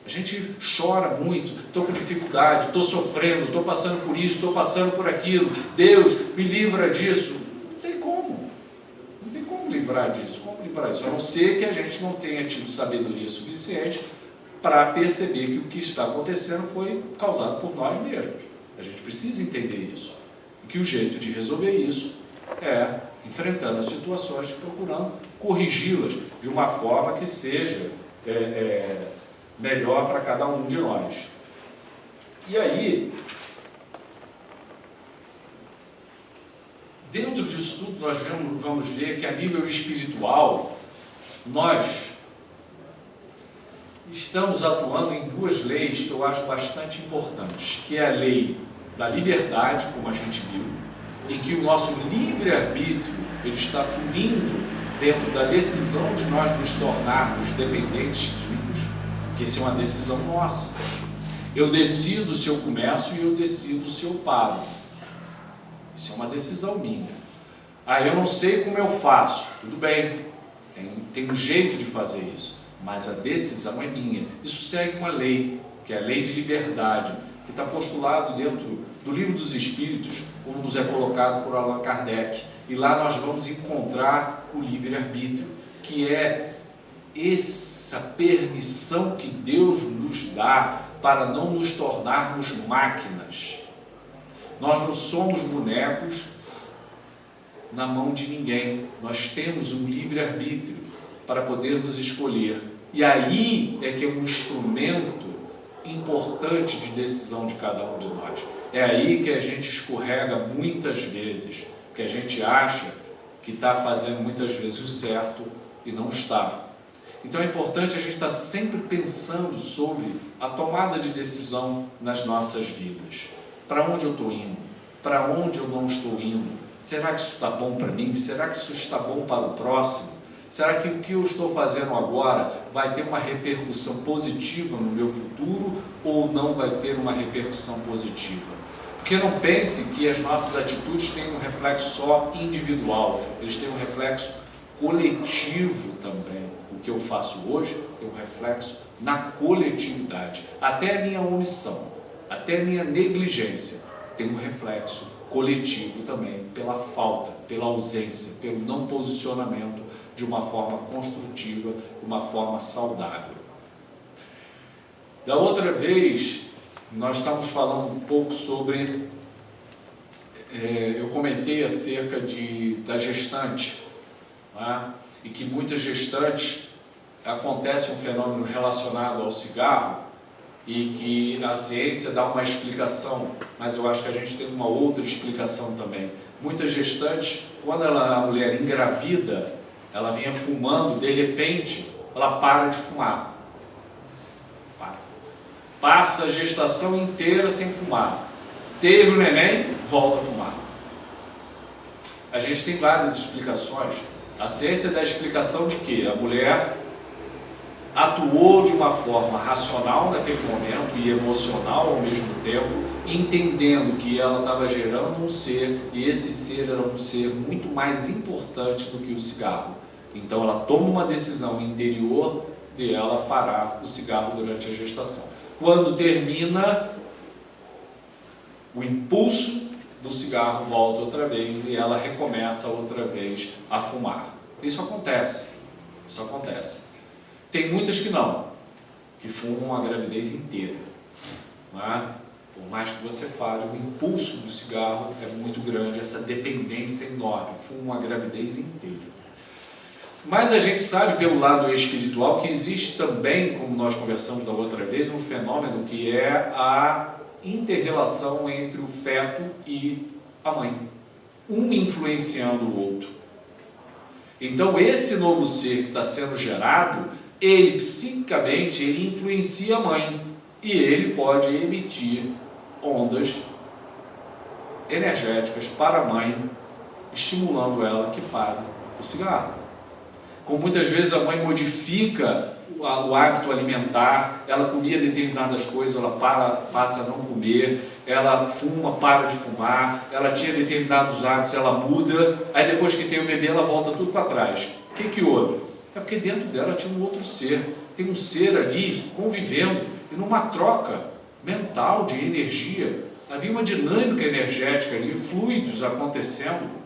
A gente chora muito, estou com dificuldade, estou sofrendo, estou passando por isso, estou passando por aquilo. Deus, me livra disso. Não tem como livrar disso. Como livrar isso? A não ser que a gente não tenha tido sabedoria suficiente para perceber que o que está acontecendo foi causado por nós mesmos. A gente precisa entender isso. E que o jeito de resolver isso é enfrentando as situações, procurando corrigi-las de uma forma que seja melhor para cada um de nós. E aí, dentro disso tudo, nós vamos ver que a nível espiritual, nós estamos atuando em duas leis que eu acho bastante importantes, que é a lei da liberdade, como a gente viu, em que o nosso livre-arbítrio ele está fluindo dentro da decisão de nós nos tornarmos dependentes químicos, que isso é uma decisão nossa. Eu decido se eu começo e eu decido se eu paro. Isso é uma decisão minha. Ah, eu não sei como eu faço. Tudo bem, tem um jeito de fazer isso, mas a decisão é minha. Isso segue uma lei, que é a lei de liberdade, que está postulado dentro do Livro dos Espíritos, como nos é colocado por Allan Kardec. E lá nós vamos encontrar o livre-arbítrio, que é essa permissão que Deus nos dá para não nos tornarmos máquinas. Nós não somos bonecos na mão de ninguém. Nós temos um livre-arbítrio para podermos escolher. E aí é que é um instrumento importante de decisão de cada um de nós. É aí que a gente escorrega muitas vezes, porque a gente acha que está fazendo muitas vezes o certo e não está. Então é importante a gente estar sempre pensando sobre a tomada de decisão nas nossas vidas. Para onde eu estou indo? Para onde eu não estou indo? Será que isso está bom para mim? Será que isso está bom para o próximo? Será que o que eu estou fazendo agora vai ter uma repercussão positiva no meu futuro ou não vai ter uma repercussão positiva? Porque não pense que as nossas atitudes têm um reflexo só individual, eles têm um reflexo coletivo também. O que eu faço hoje tem um reflexo na coletividade. Até a minha omissão, até a minha negligência tem um reflexo coletivo também, pela falta, pela ausência, pelo não posicionamento de uma forma construtiva, de uma forma saudável. Da outra vez, nós estávamos falando um pouco sobre, eu comentei acerca da gestante, né? E que muitas gestantes acontece um fenômeno relacionado ao cigarro e que a ciência dá uma explicação, mas eu acho que a gente tem uma outra explicação também. Muitas gestantes, quando a mulher engravida, ela vinha fumando, de repente, ela para de fumar. Passa a gestação inteira sem fumar. Teve o neném, volta a fumar. A gente tem várias explicações. A ciência dá a explicação de que a mulher atuou de uma forma racional naquele momento e emocional ao mesmo tempo, entendendo que ela estava gerando um ser, e esse ser era um ser muito mais importante do que o cigarro. Então ela toma uma decisão interior de ela parar o cigarro durante a gestação. Quando termina, o impulso do cigarro volta outra vez e ela recomeça outra vez a fumar. Isso acontece. Tem muitas que não, que fumam a gravidez inteira. Não é? Por mais que você fale, o impulso do cigarro é muito grande, essa dependência é enorme, fumam a gravidez inteira. Mas a gente sabe pelo lado espiritual que existe também, como nós conversamos da outra vez, um fenômeno que é a inter-relação entre o feto e a mãe, um influenciando o outro. Então esse novo ser que está sendo gerado, ele psiquicamente ele influencia a mãe e ele pode emitir ondas energéticas para a mãe, estimulando ela que pare o cigarro. Como muitas vezes a mãe modifica o hábito alimentar, ela comia determinadas coisas, ela passa a não comer, ela fuma, para de fumar, ela tinha determinados hábitos, ela muda, aí depois que tem o bebê ela volta tudo para trás. O que houve? É porque dentro dela tinha um outro ser, tem um ser ali convivendo, e numa troca mental de energia, havia uma dinâmica energética ali, fluidos acontecendo.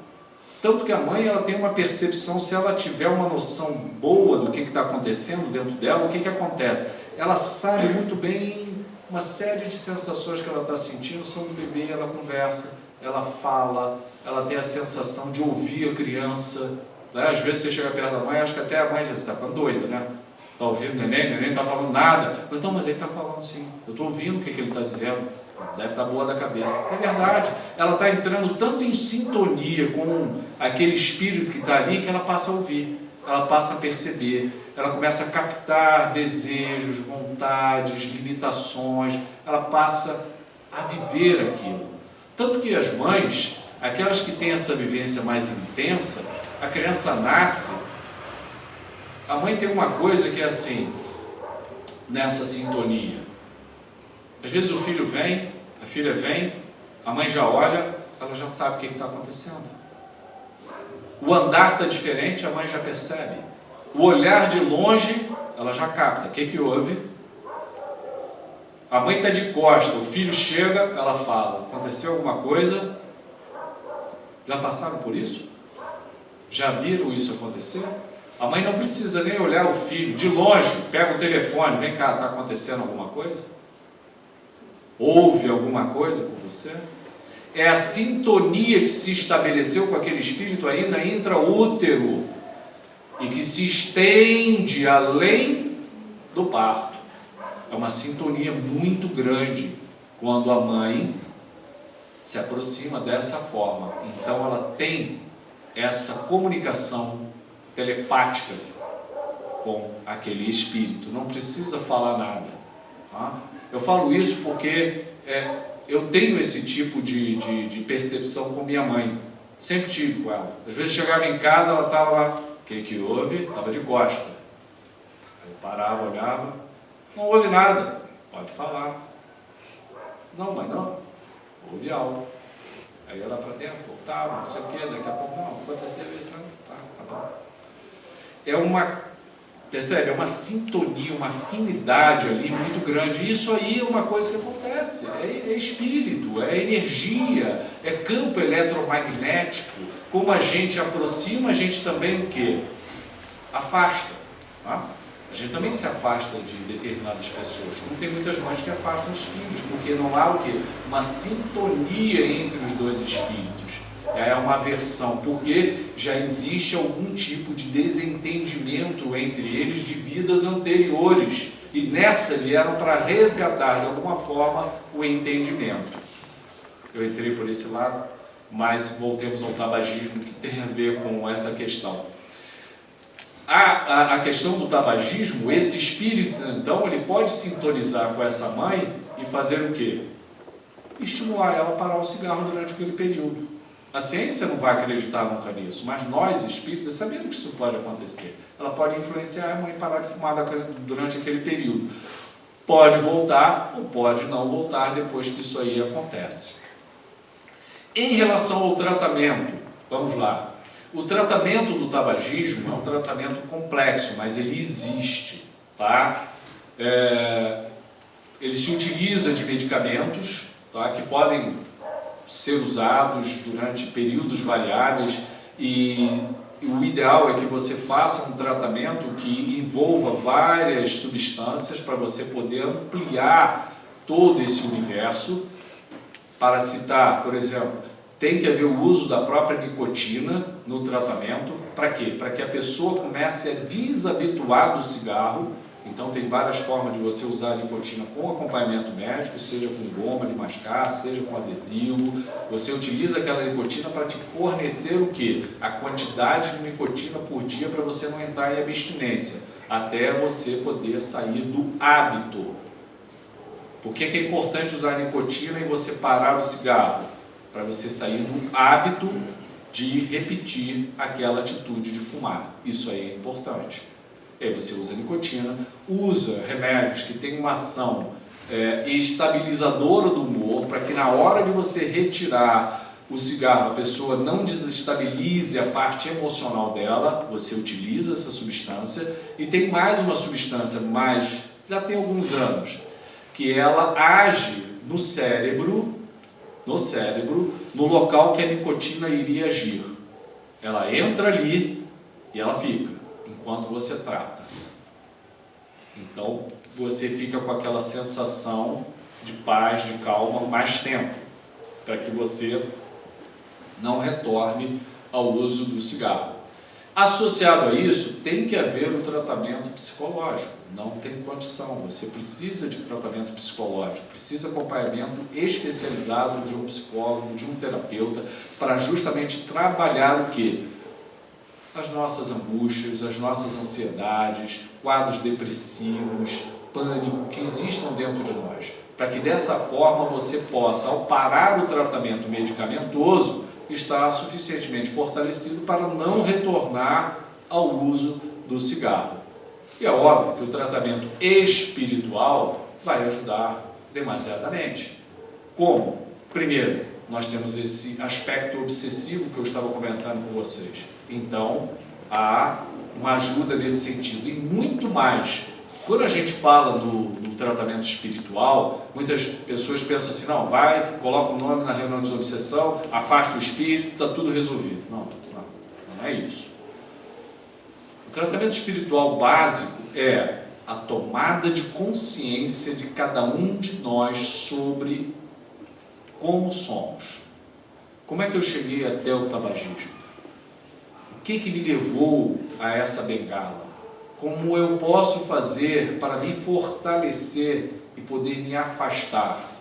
Tanto que a mãe ela tem uma percepção, se ela tiver uma noção boa do que está acontecendo dentro dela, o que acontece? Ela sabe muito bem uma série de sensações que ela está sentindo, são do bebê, ela conversa, ela fala, ela tem a sensação de ouvir a criança. Né? Às vezes você chega perto da mãe, acho que até a mãe já está ficando doida, né? Está ouvindo o neném não está falando nada. Então, mas ele está falando sim, eu estou ouvindo o que ele está dizendo. deve estar boa da cabeça. É verdade, ela está entrando tanto em sintonia com aquele espírito que está ali, que ela passa a ouvir, ela passa a perceber, ela começa a captar desejos, vontades, limitações, ela passa a viver aquilo. Tanto que as mães, aquelas que têm essa vivência mais intensa, a criança nasce, a mãe tem uma coisa que é assim, nessa sintonia. Às vezes o filho vem, a filha vem, a mãe já olha, ela já sabe o que está acontecendo. O andar está diferente, a mãe já percebe. O olhar de longe, ela já capta. O que houve? A mãe está de costa, o filho chega, ela fala, aconteceu alguma coisa? Já passaram por isso? Já viram isso acontecer? A mãe não precisa nem olhar o filho, de longe, pega o telefone, vem cá, está acontecendo alguma coisa? Ouve alguma coisa por você? É a sintonia que se estabeleceu com aquele espírito ainda intraútero e que se estende além do parto. É uma sintonia muito grande quando a mãe se aproxima dessa forma. Então ela tem essa comunicação telepática com aquele espírito, não precisa falar nada, tá? Eu falo isso porque eu tenho esse tipo de percepção com minha mãe, sempre tive com ela. Às vezes chegava em casa, ela estava lá, o que houve? Estava de costa. Aí eu parava, olhava, não houve nada, pode falar. Não, mas não, houve algo. Aí ela para dentro, voltava, não sei o que, daqui a pouco, não, aconteceu isso, não, tá bom. Percebe? É uma sintonia, uma afinidade ali muito grande. Isso aí é uma coisa que acontece, é espírito, é energia, é campo eletromagnético. Como a gente aproxima, a gente também o quê? Afasta, tá? A gente também se afasta de determinadas pessoas. Como tem muitas mães que afastam os filhos, porque não há o quê? Uma sintonia entre os dois espíritos. É uma aversão, porque já existe algum tipo de desentendimento entre eles de vidas anteriores, e nessa vieram para resgatar de alguma forma o entendimento. Eu entrei por esse lado, mas voltemos ao tabagismo, que tem a ver com essa questão. A questão do tabagismo, esse espírito, então, ele pode sintonizar com essa mãe e fazer o quê? Estimular ela a parar o cigarro durante aquele período. A ciência não vai acreditar nunca nisso, mas nós, espíritas, sabemos que isso pode acontecer. Ela pode influenciar a mãe a parar de fumar durante aquele período. Pode voltar ou pode não voltar depois que isso aí acontece. Em relação ao tratamento, vamos lá. O tratamento do tabagismo é um tratamento complexo, mas ele existe, tá? Ele se utiliza de medicamentos, tá, que podem ser usados durante períodos variáveis, e o ideal é que você faça um tratamento que envolva várias substâncias para você poder ampliar todo esse universo. Para citar, por exemplo, tem que haver o uso da própria nicotina no tratamento. Para quê? Para que a pessoa comece a desabituar do cigarro. Então tem várias formas de você usar a nicotina com acompanhamento médico, seja com goma de mascar, seja com adesivo. Você utiliza aquela nicotina para te fornecer o quê? A quantidade de nicotina por dia para você não entrar em abstinência, até você poder sair do hábito. Por que é importante usar a nicotina e você parar o cigarro? Para você sair do hábito de repetir aquela atitude de fumar. Isso aí é importante. Aí você usa nicotina, usa remédios que têm uma ação estabilizadora do humor, para que na hora de você retirar o cigarro, a pessoa não desestabilize a parte emocional dela. Você utiliza essa substância. E tem mais uma substância, mas já tem alguns anos, que ela age no cérebro, no local que a nicotina iria agir. Ela entra ali e ela fica, enquanto você trata. Então, você fica com aquela sensação de paz, de calma, mais tempo, para que você não retorne ao uso do cigarro. Associado a isso, tem que haver um tratamento psicológico. Não tem condição, você precisa de tratamento psicológico, precisa de acompanhamento especializado de um psicólogo, de um terapeuta, para justamente trabalhar o quê? As nossas angústias, as nossas ansiedades, quadros depressivos, pânico que existam dentro de nós, para que dessa forma você possa, ao parar o tratamento medicamentoso, estar suficientemente fortalecido para não retornar ao uso do cigarro. E é óbvio que o tratamento espiritual vai ajudar demasiadamente. Como? Primeiro, nós temos esse aspecto obsessivo que eu estava comentando com vocês. Então, há uma ajuda nesse sentido. E muito mais, quando a gente fala no tratamento espiritual, muitas pessoas pensam assim, não, vai, coloca o nome na reunião de desobsessão, afasta o espírito, está tudo resolvido. Não é isso. O tratamento espiritual básico é a tomada de consciência de cada um de nós sobre como somos. Como é que eu cheguei até o tabagismo? O que me levou a essa bengala? Como eu posso fazer para me fortalecer e poder me afastar?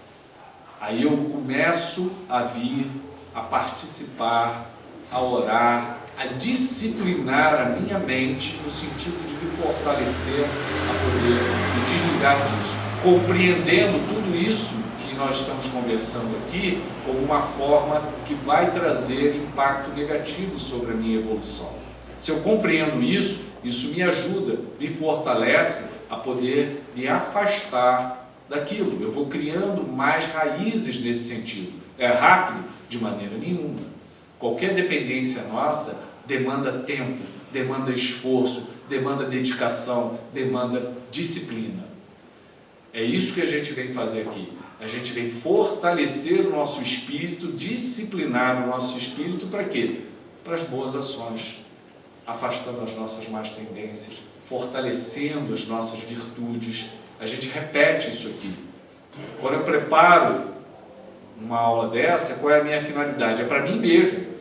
Aí eu começo a vir, a participar, a orar, a disciplinar a minha mente no sentido de me fortalecer, a poder me desligar disso, compreendendo tudo isso que nós estamos conversando aqui como uma forma que vai trazer impacto negativo sobre a minha evolução. Se eu compreendo isso me ajuda, me fortalece a poder me afastar daquilo. Eu vou criando mais raízes nesse sentido. É rápido? De maneira nenhuma. Qualquer dependência nossa demanda tempo, demanda esforço, demanda dedicação, demanda disciplina. É isso que a gente vem fazer aqui. A gente vem fortalecer o nosso espírito, disciplinar o nosso espírito para quê? Para as boas ações, afastando as nossas más tendências, fortalecendo as nossas virtudes. A gente repete isso aqui. Quando eu preparo uma aula dessa, qual é a minha finalidade? É para mim mesmo.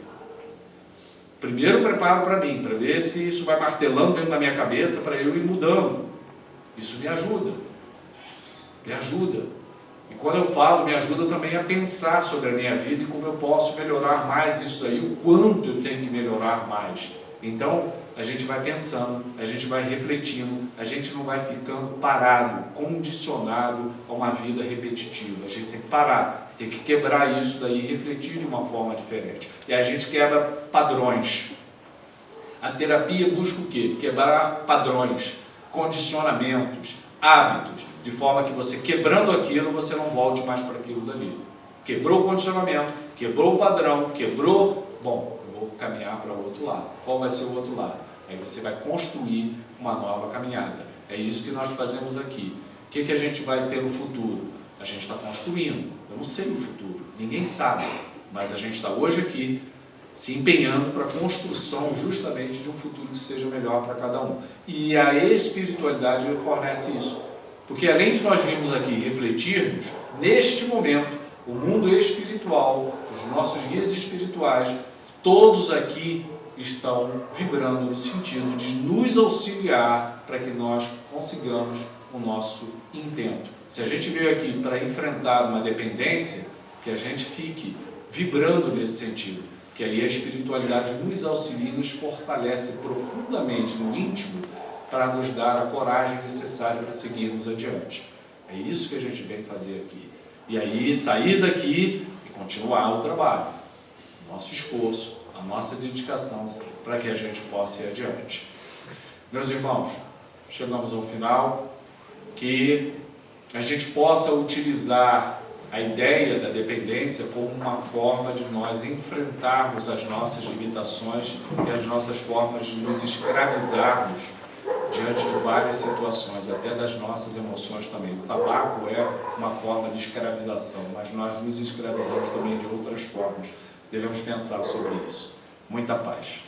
Primeiro eu preparo para mim, para ver se isso vai martelando dentro da minha cabeça, para eu ir mudando. Isso me ajuda. Me ajuda. E quando eu falo, me ajuda também a pensar sobre a minha vida e como eu posso melhorar mais isso aí, o quanto eu tenho que melhorar mais. Então, a gente vai pensando, a gente vai refletindo, a gente não vai ficando parado, condicionado a uma vida repetitiva. A gente tem que parar, tem que quebrar isso daí e refletir de uma forma diferente. E a gente quebra padrões. A terapia busca o quê? Quebrar padrões, condicionamentos, hábitos, de forma que você, quebrando aquilo, você não volte mais para aquilo dali. Quebrou o condicionamento, quebrou o padrão, quebrou, bom, vou caminhar para o outro lado. Qual vai ser o outro lado? Aí você vai construir uma nova caminhada. É isso que nós fazemos aqui. O que a gente vai ter no futuro? A gente está construindo. Eu não sei o futuro, ninguém sabe. Mas a gente está hoje aqui se empenhando para a construção justamente de um futuro que seja melhor para cada um. E a espiritualidade fornece isso. Porque além de nós virmos aqui refletirmos, neste momento, o mundo espiritual, os nossos guias espirituais, todos aqui estão vibrando no sentido de nos auxiliar para que nós consigamos o nosso intento. Se a gente veio aqui para enfrentar uma dependência, que a gente fique vibrando nesse sentido, que aí a espiritualidade nos auxilia e nos fortalece profundamente no íntimo para nos dar a coragem necessária para seguirmos adiante. É isso que a gente vem fazer aqui. E aí sair daqui e continuar o trabalho, o nosso esforço, a nossa dedicação para que a gente possa ir adiante. Meus irmãos, chegamos ao final, que a gente possa utilizar a ideia da dependência como uma forma de nós enfrentarmos as nossas limitações e as nossas formas de nos escravizarmos diante de várias situações, até das nossas emoções também. O tabaco é uma forma de escravização, mas nós nos escravizamos também de outras formas. Devemos pensar sobre isso. Muita paz.